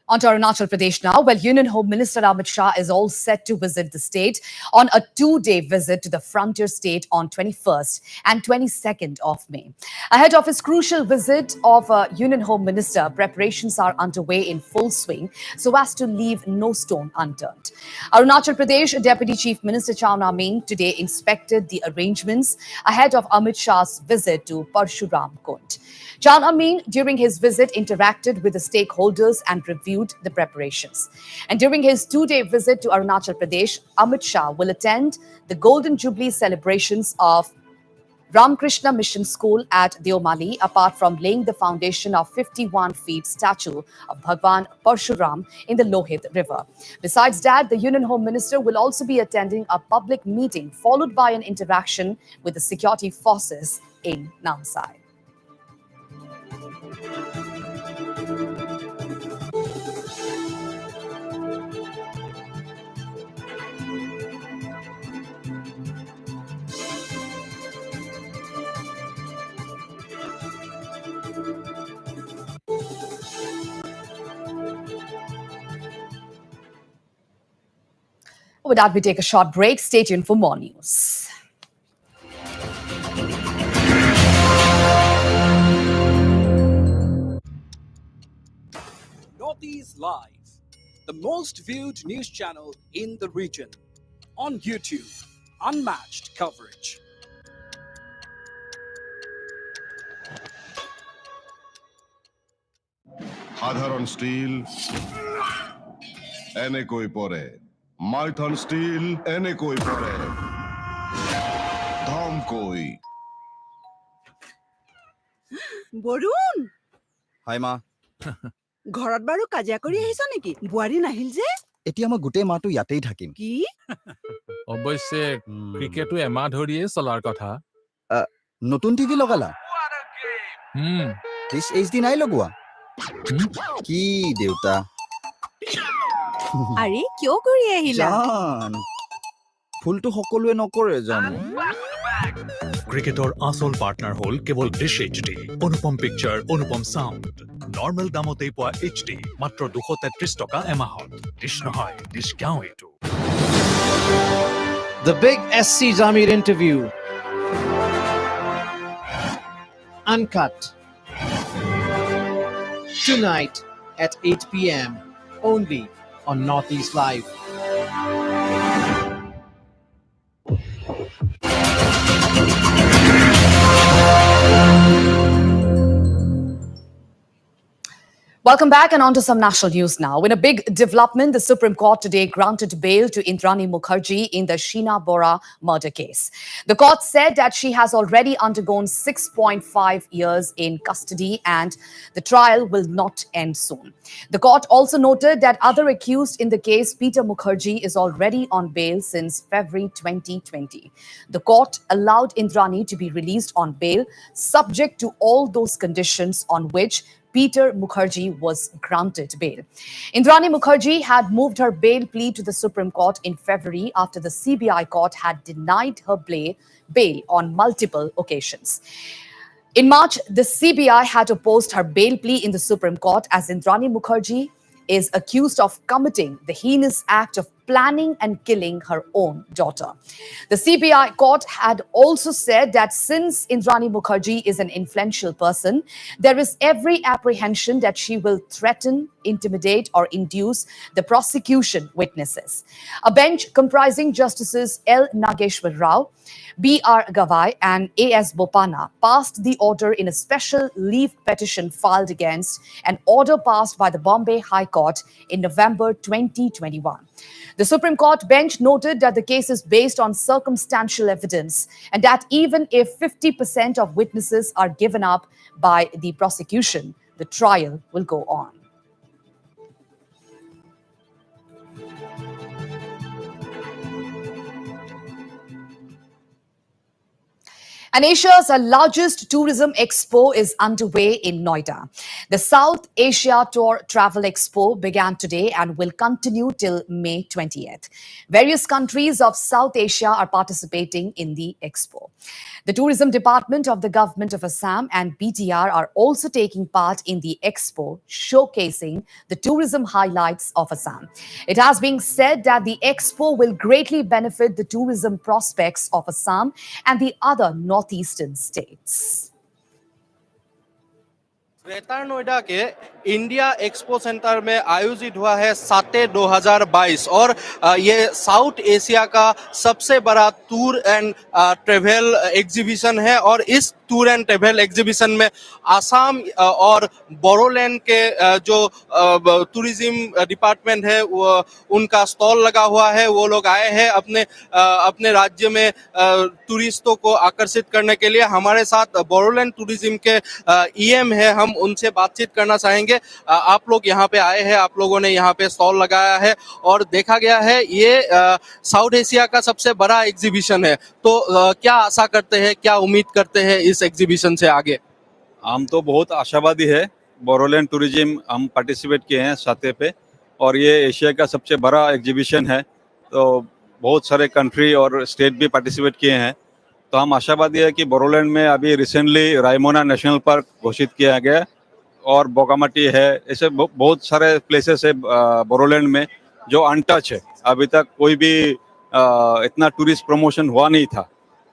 On to Arunachal Pradesh now. Well, Union Home Minister Amit Shah is all set to visit the state on a 2-day visit to the frontier state on 21st and 22nd of May. Ahead of his crucial visit of Union Home Minister, preparations are underway in full swing so as to leave no stone unturned. Arunachal Pradesh Deputy Chief Minister Chawna Mean today inspected the arrangements ahead of Amit Shah's visit to Parshuram Kund. Chawna Mean, during his visit, interacted with the stakeholders and reviewed the preparations. And during his 2-day visit to Arunachal Pradesh, Amit Shah will attend the Golden Jubilee celebrations of Ramakrishna Mission School at Deomali, apart from laying the foundation of 51-feet statue of Bhagwan Parshuram in the Lohit River. Besides that, the Union Home Minister will also be attending a public meeting, followed by an interaction with the security forces in Namsai. With that, we take a short break. Stay tuned for more news. Northeast Live, the most viewed news channel in the region. On YouTube, unmatched coverage. সাধারণ still এনে কই পরে, Maithon still এনে কই পরে, ধম কই। Varun, hi মা। ঘৰত বাৰু কাজিয়া কৰি আহিছ নেকি? বোৱাৰী নাহিল যে? এতিয়া মই গোটেই মাহটো ইয়াতেই থাকিম। কি? অৱশ্যে ক্ৰিকেটো এমাহ ধৰিয়ে চলাৰ কথা। নতুন টিভি লগালা? দিছ এইচডি নাই লগোৱা? কি দেউতা? আৰে কিয় কৰি আহিলা? জান, ফুলটো সকলোৱে নকৰে জানো। ক্ৰিকেটৰ আচল পাৰ্টনাৰ হ'ল কেৱল ডিছ HD, অনুপম পিকচাৰ, অনুপম চাউণ্ড। নৰ্মেল দামতেই পোৱা HD মাত্ৰ 233 টকা এমাহত। ডিছ নহয়, ডিছ গাঁও এইটো। The big SC Zamir interview. Uncut. Tonight at 8 p.m. only on Northeast Live. Welcome back and on to some national news now. In a big development, the Supreme Court today granted bail to Indrani Mukherjee in the Sheena Borah murder case. The court said that she has already undergone 6.5 years in custody and the trial will not end soon. The court also noted that other accused in the case, Peter Mukherjee, is already on bail since February 2020. The court allowed Indrani to be released on bail, subject to all those conditions on which Peter Mukherjee was granted bail. Indrani Mukherjee had moved her bail plea to the Supreme Court in February after the CBI court had denied her bail on multiple occasions. In March, the CBI had opposed her bail plea in the Supreme Court as Indrani Mukherjee is accused of committing the heinous act of planning and killing her own daughter. The CBI court had also said that since Indrani Mukherjee is an influential person, there is every apprehension that she will threaten, intimidate, or induce the prosecution witnesses. A bench comprising Justices L. Nageshwar Rao, B.R. Gavai, and A.S. Bopana passed the order in a special leave petition filed against an order passed by the Bombay High Court in November 2021. The Supreme Court bench noted that the case is based on circumstantial evidence and that even if 50% of witnesses are given up by the prosecution, the trial will go on. And Asia's largest tourism expo is underway in Noida. The South Asia Tour Travel Expo began today and will continue till May 20th. Various countries of South Asia are participating in the expo. The Tourism Department of the Government of Assam and BTR are also taking part in the expo, showcasing the tourism highlights of Assam. It has been said that the expo will greatly benefit the tourism prospects of Assam and the other northeastern states. Greater Noida के India expo centre में आयोजित हुआ है साते 2022 और ये south Asia का सबसे बड़ा टूर एंड ट्रेवल एग्जीबिशन है और इस टूर एंड ट्रेवल एग्जीबिशन में आसाम और बोरोलैंड के जो टूरिज्म डिपार्टमेंट है वो उनका स्टॉल लगा हुआ है। वो लोग आए हैं अपने राज्य में टूरिस्टों को आकर्षित करने के लिए। हमारे साथ बोरोलैंड टूरिज्म के ईएम है, हम उनसे बातचीत करना चाहेंगे। आप लोग यहाँ पे आए हैं, आप लोगों ने यहाँ पे स्टॉल लगाया है और देखा गया है ये साउथ एशिया का सबसे बड़ा एग्जीबिशन है, तो क्या आशा करते हैं, क्या उम्मीद करते हैं इस एग्जीबिशन से आगे? हम तो बहुत आशावादी है। बोरोलैंड टूरिज्म हम पार्टिसिपेट किए हैं साथे पे और ये एशिया का सबसे बड़ा एग्जीबिशन है, तो बहुत सारे कंट्री और स्टेट भी पार्टिसिपेट किए हैं। तो हम आशावादी है कि बोरोलैंड में अभी रिसेंटली रायमोना नेशनल पार्क घोषित किया गया और बोगामाटी है, ऐसे बहुत सारे प्लेसेस है बोरोलैंड में जो अनटच है। अभी तक कोई भी इतना टूरिस्ट प्रमोशन हुआ नहीं था।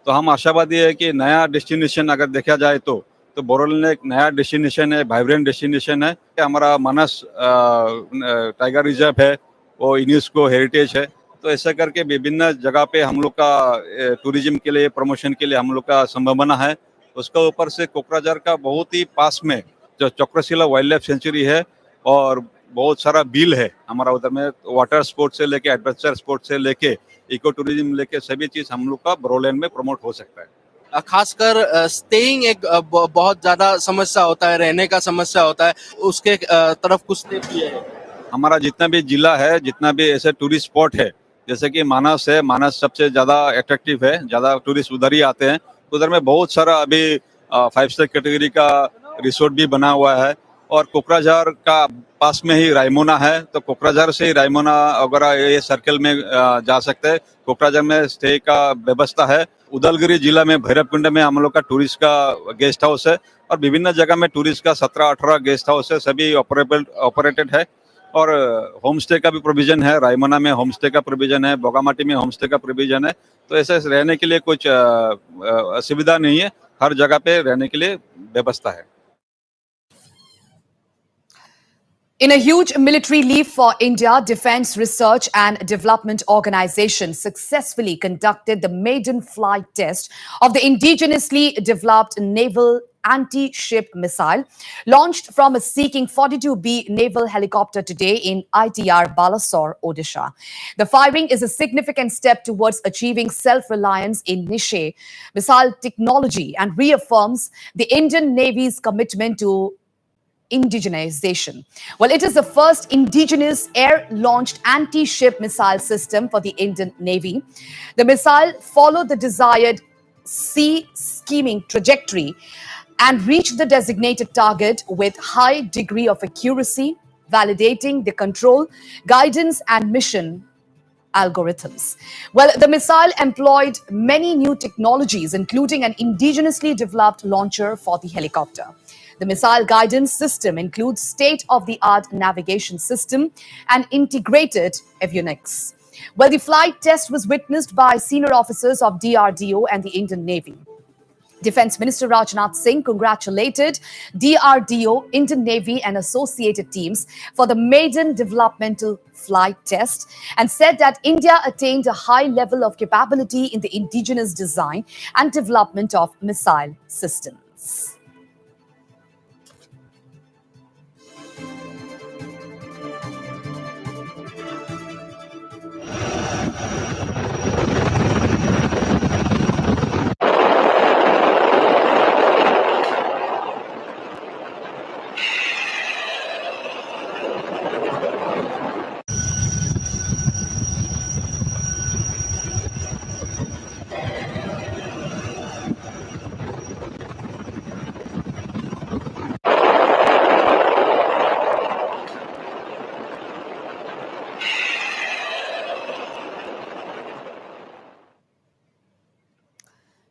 तो हम आशावादी है कि नया डेस्टिनेशन अगर देखा जाए तो बोरोलैंड एक नया डेस्टिनेशन है, वाइब्रेंट डेस्टिनेशन है। हमारा मानस टाइगर रिजर्व है, वो यूनेस्को हेरिटेज है। तो ऐसा करके विभिन्न जगह पे हम लोग का टूरिज्म के लिए, प्रमोशन के लिए हम लोग का संभावना है। उसका ऊपर से कोकराझार का बहुत ही पास में जो चक्रशिला वाइल्ड लाइफ सेंचुरी है और बहुत सारा बिल है हमारा उधर में, वाटर स्पोर्ट्स से लेके एडवेंचर स्पोर्ट्स से लेके इको टूरिज्म लेके सभी चीज हम लोग का बोरोलैंड में प्रमोट हो सकता है। खासकर स्टेइंग एक बहुत ज्यादा समस्या होता है, रहने का समस्या होता है, उसके तरफ कुछ स्टेप लिए है। हमारा जितना भी जिला है, जितना भी ऐसे टूरिस्ट स्पॉट है, जैसे कि मानस है, मानस सबसे ज्यादा अट्रैक्टिव है, ज्यादा टूरिस्ट उधर ही आते हैं। उधर में बहुत सारा अभी 5 स्टार कैटेगरी का रिसोर्ट भी बना हुआ है और कोकराझार का पास में ही रायमोना है, तो कोकराझार से ही रायमोना वगैरह ये सर्कल में जा सकते हैं। कोकराझार में स्टे का व्यवस्था है उदलगिरी जिला में भैरवकुंड में हम लोग का टूरिस्ट का गेस्ट हाउस है और विभिन्न जगह में टूरिस्ट का 17-18 गेस्ट हाउस है, सभी ऑपरेटेड है। और होम स्टे का भी प्रोविजन है, रायमना में होम स्टे का प्रोविजन है, बोगामाटी में होम स्टे का प्रोविजन है। तो ऐसे रहने के लिए कुछ असुविधा नहीं है, हर जगह पे रहने के लिए व्यवस्था है। In a huge military leap for India, Defence Research and Development Organization successfully conducted the maiden flight test of the indigenously developed naval anti-ship missile launched from a Seeking 42B naval helicopter today in ITR Balasore, Odisha. The firing is a significant step towards achieving self-reliance in niche missile technology and reaffirms the Indian Navy's commitment to indigenization. Well, it is the first indigenous air-launched anti-ship missile system for the Indian Navy. The missile followed the desired sea skimming trajectory and reached the designated target with high degree of accuracy, validating the control, guidance, and mission algorithms. Well, the missile employed many new technologies, including an indigenously developed launcher for the helicopter. The missile guidance system includes state-of-the-art navigation system and integrated avionics. Well, the flight test was witnessed by senior officers of DRDO and the Indian Navy. Defence Minister Rajnath Singh congratulated DRDO, Indian Navy and associated teams for the maiden developmental flight test and said that India attained a high level of capability in the indigenous design and development of missile systems.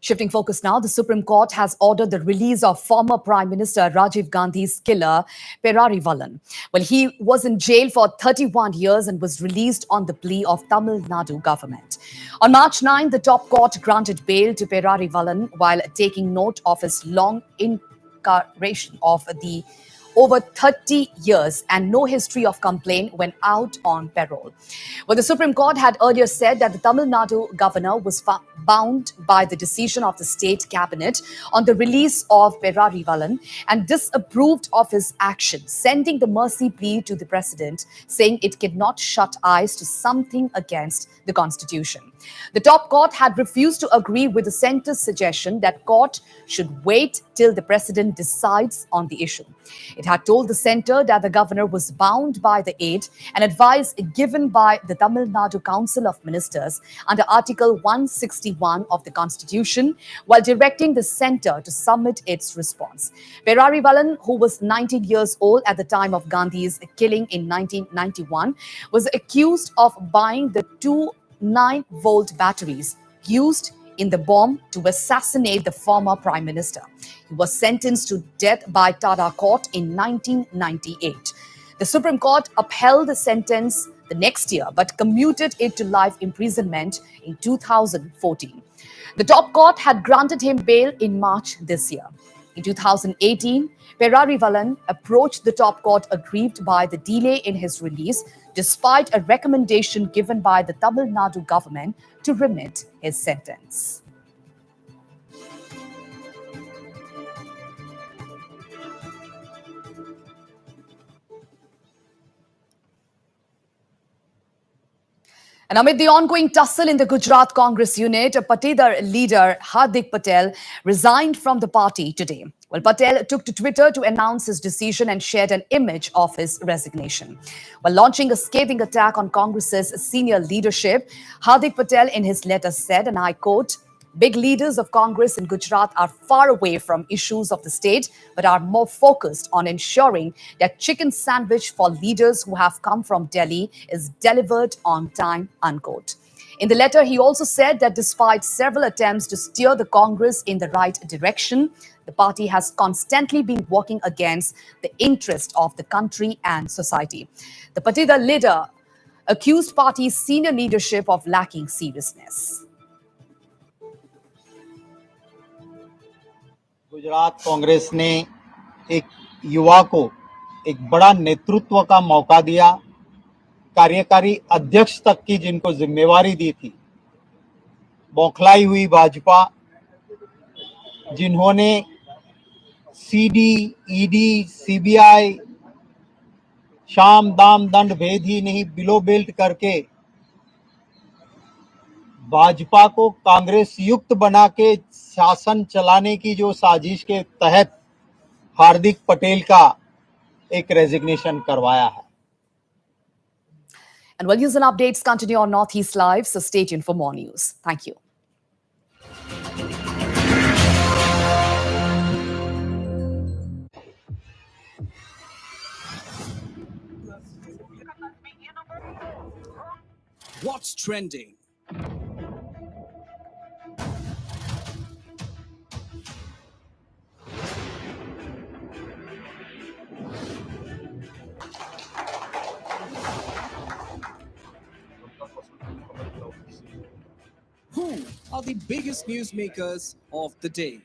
Shifting focus now, the Supreme Court has ordered the release of former Prime Minister Rajiv Gandhi's killer, Perarivalan. Well, he was in jail for 31 years and was released on the plea of Tamil Nadu government. On March 9, the top court granted bail to Perarivalan while taking note of his long incarceration of the over 30 years and no history of complaint when out on parole. Well, the Supreme Court had earlier said that the Tamil Nadu governor was bound by the decision of the state cabinet on the release of Perarivalan and disapproved of his action, sending the mercy plea to the president, saying it cannot shut eyes to something against the constitution. The top court had refused to agree with the centre's suggestion that court should wait till the president decides on the issue. It had told the centre that the governor was bound by the aid and advice given by the Tamil Nadu Council of Ministers under Article 161 of the Constitution, while directing the centre to submit its response. Perarivalan, who was 19 years old at the time of Gandhi's killing in 1991, was accused of buying the two 9-volt batteries used in the bomb to assassinate the former Prime Minister. He was sentenced to death by Tata court in 1998. The Supreme Court upheld the sentence the next year but commuted it to life imprisonment in 2014. The top court had granted him bail in March this year. In 2018, Perarivalan approached the top court aggrieved by the delay in his release despite a recommendation given by the Tamil Nadu government to remit his sentence. And amid the ongoing tussle in the Gujarat Congress unit, a Patidar leader, Hardik Patel, resigned from the party today. Well, Patel took to Twitter to announce his decision and shared an image of his resignation. While launching a scathing attack on Congress's senior leadership, Hardik Patel in his letter said, and I quote, "Big leaders of Congress in Gujarat are far away from issues of the state, but are more focused on ensuring that chicken sandwich for leaders who have come from Delhi is delivered on time," unquote. In the letter, he also said that despite several attempts to steer the Congress in the right direction, the party has constantly been working against the interest of the country and society. The Patida leader accused party's senior leadership of lacking seriousness. Gujarat Congress ने एक युवा को एक बड़ा नेतृत्व का मौका दिया, कार्यकारी अध्यक्ष तक की जिनको जिम्मेवारी दी थी, बौखलाई हुई भाजपा जिन्होंने सीडी, ईडी, सीबीआई शाम दाम दंड भेद ही नहीं बिलो बिल्ट करके भाजपा को कांग्रेस युक्त बना के शासन चलाने की जो साजिश के तहत हार्दिक पटेल का एक रेजिग्नेशन करवाया है. And well, news and updates continue on Northeast Live, so stay tuned for more news. Thank you. What's trending? Who are the biggest newsmakers of the day?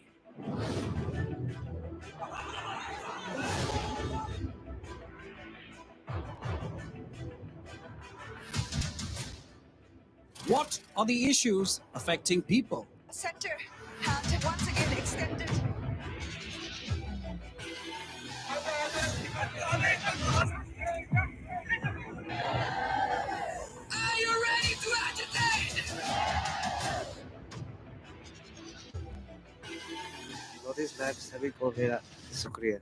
What are the issues affecting people? Center hand once again extended. Are you ready to agitate? North east live सभी को मेरा शुक्रिया.